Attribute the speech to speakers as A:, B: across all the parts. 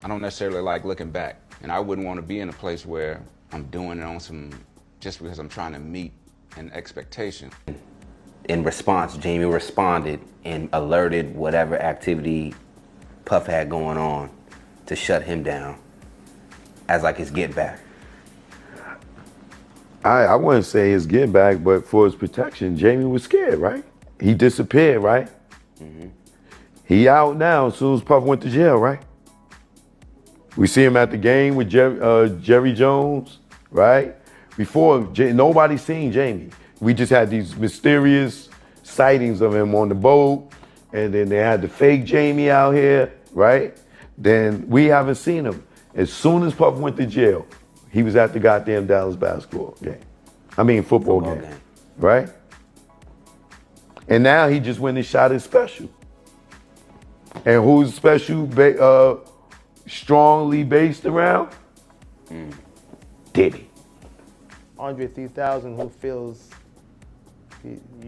A: I don't necessarily like looking back, and I wouldn't want to be in a place where I'm doing it on some, just because I'm trying to meet an expectation.
B: In response, Jamie responded and alerted whatever activity Puff had going on to shut him down as like his get back.
C: I wouldn't say his get back, but for his protection, Jamie was scared, right? He disappeared, right? Mm-hmm. He out now as soon as Puff went to jail, right? We see him at the game with Jerry Jones, right? Before, nobody seen Jamie. We just had these mysterious sightings of him on the boat, and then they had the fake Jamie out here, right? Then we haven't seen him. As soon as Puff went to jail, he was at the goddamn Dallas basketball game. Football game, right? And now he just went and shot his special. And who's special strongly based around? Diddy.
D: Andre 3000, who feels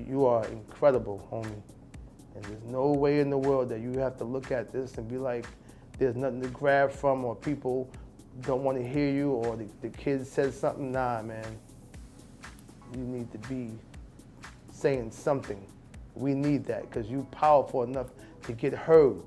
D: you are incredible, homie. And there's no way in the world that you have to look at this and be like, there's nothing to grab from, or people don't want to hear you, or the kid said something. Nah, man. You need to be saying something. We need that, because you're powerful enough to get heard,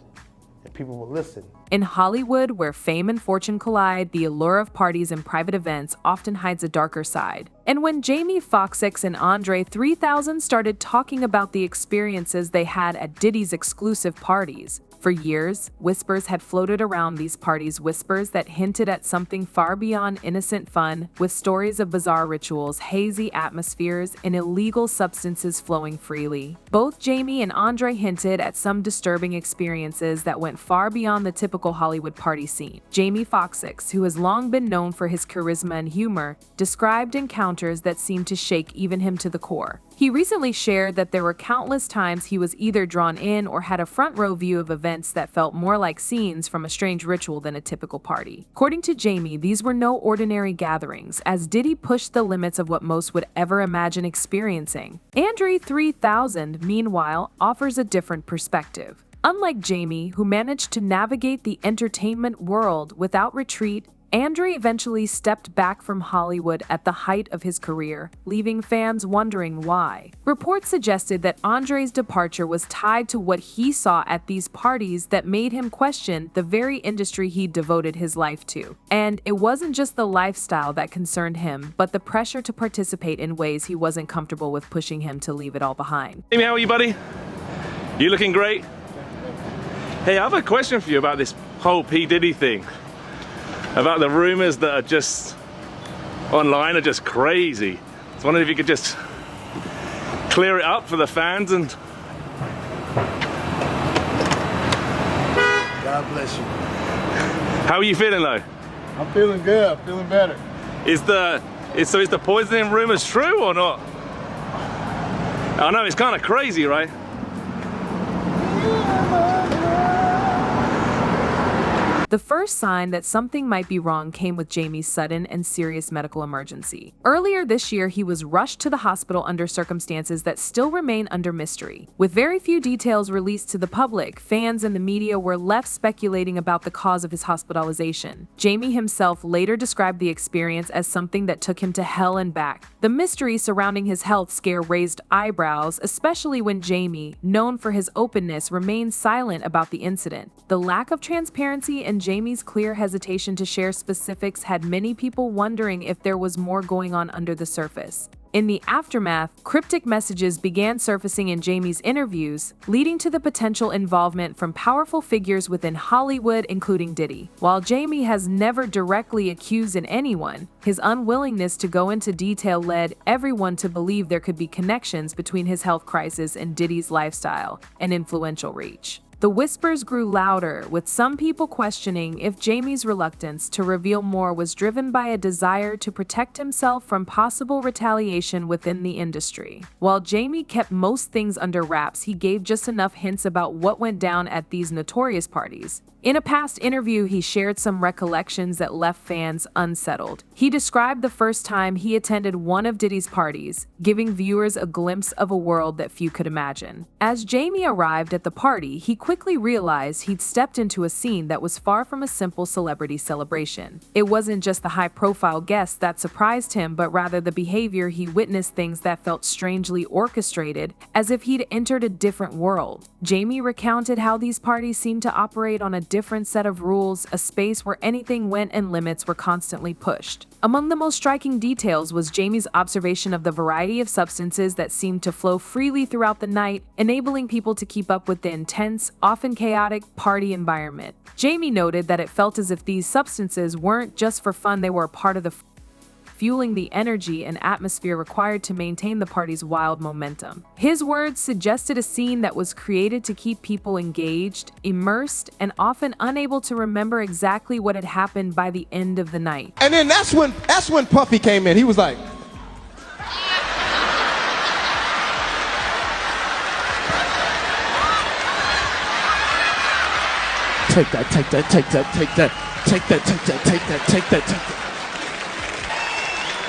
D: and people will listen.
E: In Hollywood, where fame and fortune collide, the allure of parties and private events often hides a darker side. And when Jamie Foxx and Andre 3000 started talking about the experiences they had at Diddy's exclusive parties, for years, whispers had floated around these parties, whispers that hinted at something far beyond innocent fun, with stories of bizarre rituals, hazy atmospheres, and illegal substances flowing freely. Both Jamie and Andre hinted at some disturbing experiences that went far beyond the typical Hollywood party scene. Jamie Foxx, who has long been known for his charisma and humor, described encounters that seemed to shake even him to the core. He recently shared that there were countless times he was either drawn in or had a front row view of events that felt more like scenes from a strange ritual than a typical party. According to Jamie, these were no ordinary gatherings, as Diddy pushed the limits of what most would ever imagine experiencing. Andre 3000, meanwhile, offers a different perspective. Unlike Jamie, who managed to navigate the entertainment world without retreat, Andre eventually stepped back from Hollywood at the height of his career, leaving fans wondering why. Reports suggested that Andre's departure was tied to what he saw at these parties that made him question the very industry he devoted his life to. And it wasn't just the lifestyle that concerned him, but the pressure to participate in ways he wasn't comfortable with, pushing him to leave it all behind.
F: Jamie, how are you, buddy? You looking great? Hey, I have a question for you about this whole P. Diddy thing. About the rumors that are just online are just crazy. I was wondering if you could just clear it up for the fans. And
G: God bless you.
F: how are you feeling though?
G: I'm feeling good. I'm feeling better.
F: Is the poisoning rumors true or not? I know it's kind of crazy, right?
E: The first sign that something might be wrong came with Jamie's sudden and serious medical emergency. Earlier this year, he was rushed to the hospital under circumstances that still remain under mystery. With very few details released to the public, fans and the media were left speculating about the cause of his hospitalization. Jamie himself later described the experience as something that took him to hell and back. The mystery surrounding his health scare raised eyebrows, especially when Jamie, known for his openness, remained silent about the incident. The lack of transparency and Jamie's clear hesitation to share specifics had many people wondering if there was more going on under the surface. In the aftermath, cryptic messages began surfacing in Jamie's interviews, leading to the potential involvement from powerful figures within Hollywood, including Diddy. While Jamie has never directly accused anyone, his unwillingness to go into detail led everyone to believe there could be connections between his health crisis and Diddy's lifestyle and influential reach. The whispers grew louder, with some people questioning if Jamie's reluctance to reveal more was driven by a desire to protect himself from possible retaliation within the industry. While Jamie kept most things under wraps, he gave just enough hints about what went down at these notorious parties. In a past interview, he shared some recollections that left fans unsettled. He described the first time he attended one of Diddy's parties, giving viewers a glimpse of a world that few could imagine. As Jamie arrived at the party, he quickly quickly realized he'd stepped into a scene that was far from a simple celebrity celebration. It wasn't just the high-profile guests that surprised him, but rather the behavior he witnessed, things that felt strangely orchestrated, as if he'd entered a different world. Jamie recounted how these parties seemed to operate on a different set of rules, a space where anything went and limits were constantly pushed. Among the most striking details was Jamie's observation of the variety of substances that seemed to flow freely throughout the night, enabling people to keep up with the intense, often chaotic, party environment. Jamie noted that it felt as if these substances weren't just for fun, they were a part of the fueling the energy and atmosphere required to maintain the party's wild momentum. His words suggested a scene that was created to keep people engaged, immersed, and often unable to remember exactly what had happened by the end of the night.
H: And then that's when Puffy came in. He was like, take that, take that, take that, take that, take that, take that, take that, take that, take that.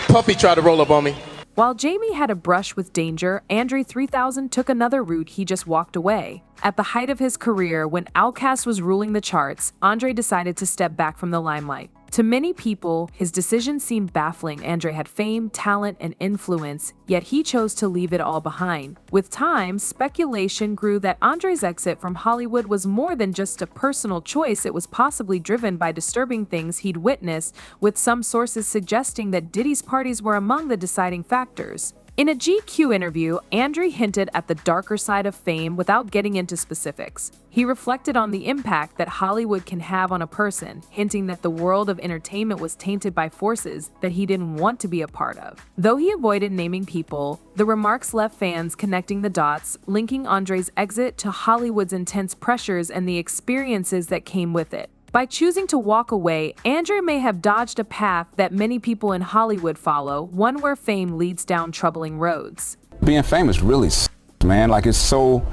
H: Puffy tried to roll up on me.
E: While Jamie had a brush with danger, Andre 3000 took another route. He just walked away. At the height of his career, when Outkast was ruling the charts, Andre decided to step back from the limelight. To many people, his decision seemed baffling. Andre had fame, talent, and influence, yet he chose to leave it all behind. With time, speculation grew that Andre's exit from Hollywood was more than just a personal choice. It was possibly driven by disturbing things he'd witnessed, with some sources suggesting that Diddy's parties were among the deciding factors. In a GQ interview, Andre hinted at the darker side of fame without getting into specifics. He reflected on the impact that Hollywood can have on a person, hinting that the world of entertainment was tainted by forces that he didn't want to be a part of. Though he avoided naming people, the remarks left fans connecting the dots, linking Andre's exit to Hollywood's intense pressures and the experiences that came with it. By choosing to walk away, Andre may have dodged a path that many people in Hollywood follow, one where fame leads down troubling roads.
A: Being famous really sucks, man. Like, it's so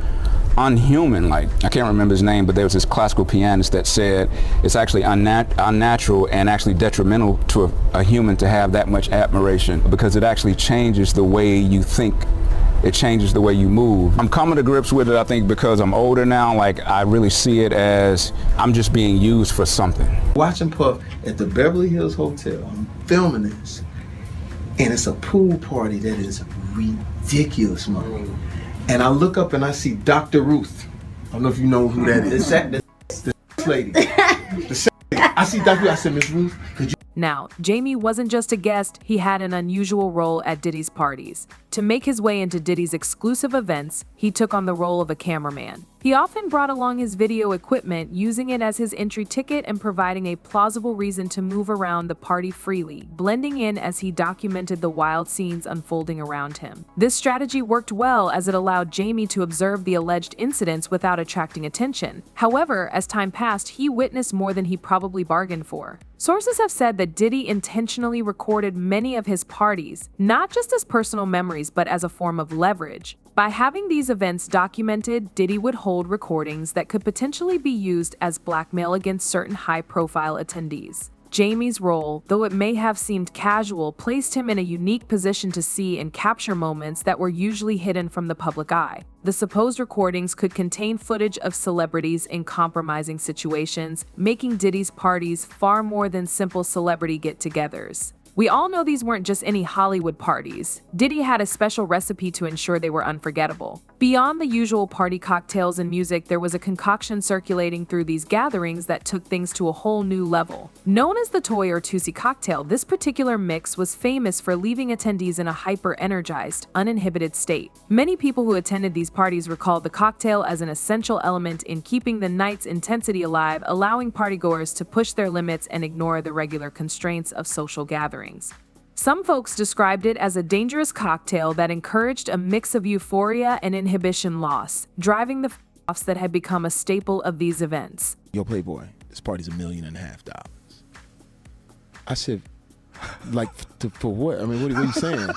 A: unhuman. Like, I can't remember his name, but there was this classical pianist that said it's actually unnatural and actually detrimental to a human to have that much admiration, because it actually changes the way you think. It changes the way you move. I'm coming to grips with it, I think, because I'm older now. Like, I really see it as I'm just being used for something.
I: Watching Puff at the Beverly Hills Hotel, I'm filming this, and it's a pool party that is ridiculous, man. And I look up and I see Dr. Ruth. I don't know if you know who that is. The lady. I see Dr. Ruth. I said, Miss Ruth, could you?
E: Now, Jamie wasn't just a guest, he had an unusual role at Diddy's parties. To make his way into Diddy's exclusive events, he took on the role of a cameraman. He often brought along his video equipment, using it as his entry ticket and providing a plausible reason to move around the party freely, blending in as he documented the wild scenes unfolding around him. This strategy worked well, as it allowed Jamie to observe the alleged incidents without attracting attention. However, as time passed, he witnessed more than he probably bargained for. Sources have said that Diddy intentionally recorded many of his parties, not just as personal memories, but as a form of leverage. By having these events documented, Diddy would hold recordings that could potentially be used as blackmail against certain high-profile attendees. Jamie's role, though it may have seemed casual, placed him in a unique position to see and capture moments that were usually hidden from the public eye. The supposed recordings could contain footage of celebrities in compromising situations, making Diddy's parties far more than simple celebrity get-togethers. We all know these weren't just any Hollywood parties. Diddy had a special recipe to ensure they were unforgettable. Beyond the usual party cocktails and music, there was a concoction circulating through these gatherings that took things to a whole new level. Known as the Toy or Tusi cocktail, this particular mix was famous for leaving attendees in a hyper-energized, uninhibited state. Many people who attended these parties recalled the cocktail as an essential element in keeping the night's intensity alive, allowing partygoers to push their limits and ignore the regular constraints of social gatherings. Some folks described it as a dangerous cocktail that encouraged a mix of euphoria and inhibition loss, driving the offs that had become a staple of these events.
H: Yo, Playboy, this party's $1.5 million. I said, like, for what? I mean, what are you saying?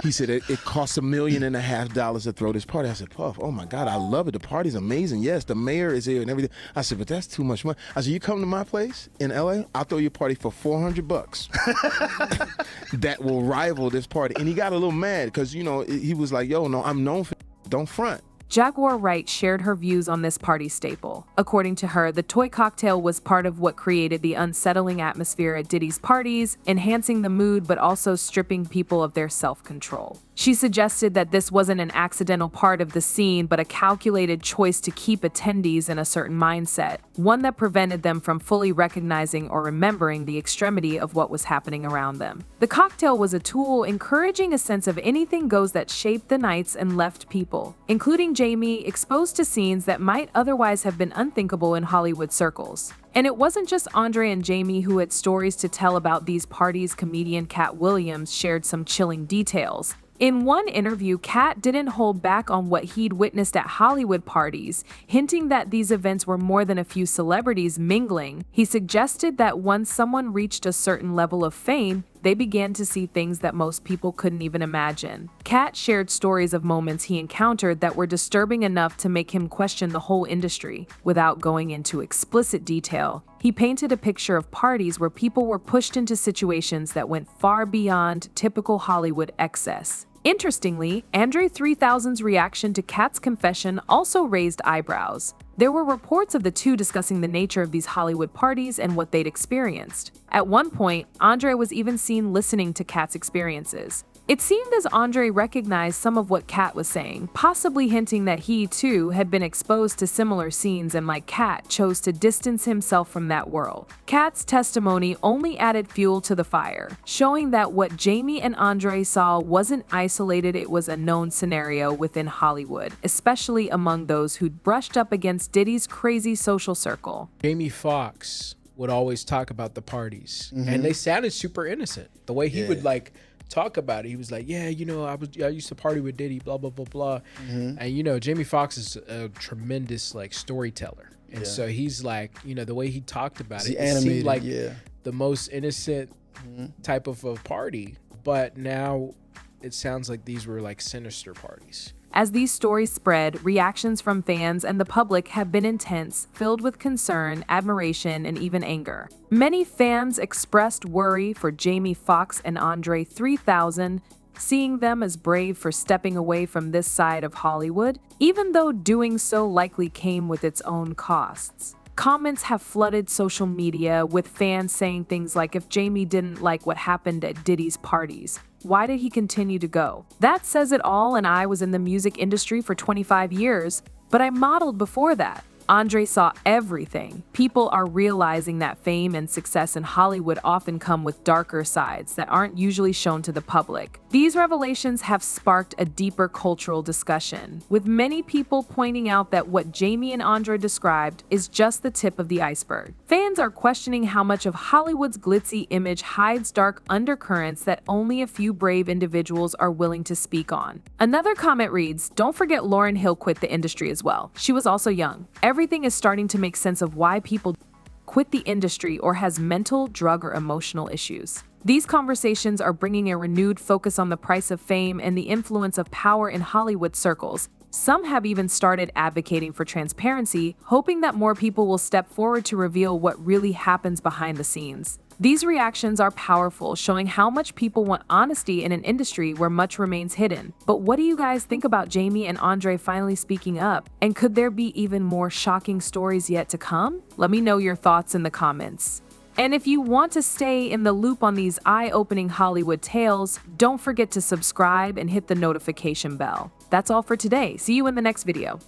H: He said it costs $1.5 million to throw this party. I said, Puff, oh my God, I love it. The party's amazing. Yes, the mayor is here and everything. I said, but that's too much money. I said, you come to my place in LA, I'll throw you a party for $400 that will rival this party. And he got a little mad because, you know, he was like, yo, no, I'm known for don't front.
E: Jaguar Wright shared her views on this party staple. According to her, the toy cocktail was part of what created the unsettling atmosphere at Diddy's parties, enhancing the mood but also stripping people of their self-control. She suggested that this wasn't an accidental part of the scene, but a calculated choice to keep attendees in a certain mindset, one that prevented them from fully recognizing or remembering the extremity of what was happening around them. The cocktail was a tool encouraging a sense of anything goes that shaped the nights and left people, including Jamie, exposed to scenes that might otherwise have been unthinkable in Hollywood circles. And it wasn't just Andre and Jamie who had stories to tell about these parties. Comedian Katt Williams shared some chilling details. In one interview, Katt didn't hold back on what he'd witnessed at Hollywood parties, hinting that these events were more than a few celebrities mingling. He suggested that once someone reached a certain level of fame, they began to see things that most people couldn't even imagine. Katt shared stories of moments he encountered that were disturbing enough to make him question the whole industry. Without going into explicit detail, he painted a picture of parties where people were pushed into situations that went far beyond typical Hollywood excess. Interestingly, Andre 3000's reaction to Katt's confession also raised eyebrows. There were reports of the two discussing the nature of these Hollywood parties and what they'd experienced. At one point, Andre was even seen listening to Katt's experiences. It seemed as Andre recognized some of what Katt was saying, possibly hinting that he, too, had been exposed to similar scenes and, like Katt, chose to distance himself from that world. Katt's testimony only added fuel to the fire, showing that what Jamie and Andre saw wasn't isolated, it was a known scenario within Hollywood, especially among those who'd brushed up against Diddy's crazy social circle.
J: Jamie Foxx would always talk about the parties, and they sounded super innocent. The way he would, like, talk about it, he was like, yeah, you know, I used to party with Diddy, blah blah blah blah. And you know, Jamie Foxx is a tremendous like storyteller, and so he's like, you know, the way he talked about it, it seemed like the most innocent type of a party, but now it sounds like these were like sinister parties.
E: As these stories spread, reactions from fans and the public have been intense, filled with concern, admiration, and even anger. Many fans expressed worry for Jamie Foxx and Andre 3000, seeing them as brave for stepping away from this side of Hollywood, even though doing so likely came with its own costs. Comments have flooded social media, with fans saying things like, if Jamie didn't like what happened at Diddy's parties, why did he continue to go? That says it all, and I was in the music industry for 25 years, but I modeled before that. Andre saw everything. People are realizing that fame and success in Hollywood often come with darker sides that aren't usually shown to the public. These revelations have sparked a deeper cultural discussion, with many people pointing out that what Jamie and Andre described is just the tip of the iceberg. Fans are questioning how much of Hollywood's glitzy image hides dark undercurrents that only a few brave individuals are willing to speak on. Another comment reads, don't forget Lauryn Hill quit the industry as well. She was also young. Everything is starting to make sense of why people quit the industry or has mental, drug, or emotional issues. These conversations are bringing a renewed focus on the price of fame and the influence of power in Hollywood circles. Some have even started advocating for transparency, hoping that more people will step forward to reveal what really happens behind the scenes. These reactions are powerful, showing how much people want honesty in an industry where much remains hidden. But what do you guys think about Jamie and Andre finally speaking up? And could there be even more shocking stories yet to come? Let me know your thoughts in the comments. And if you want to stay in the loop on these eye-opening Hollywood tales, don't forget to subscribe and hit the notification bell. That's all for today. See you in the next video.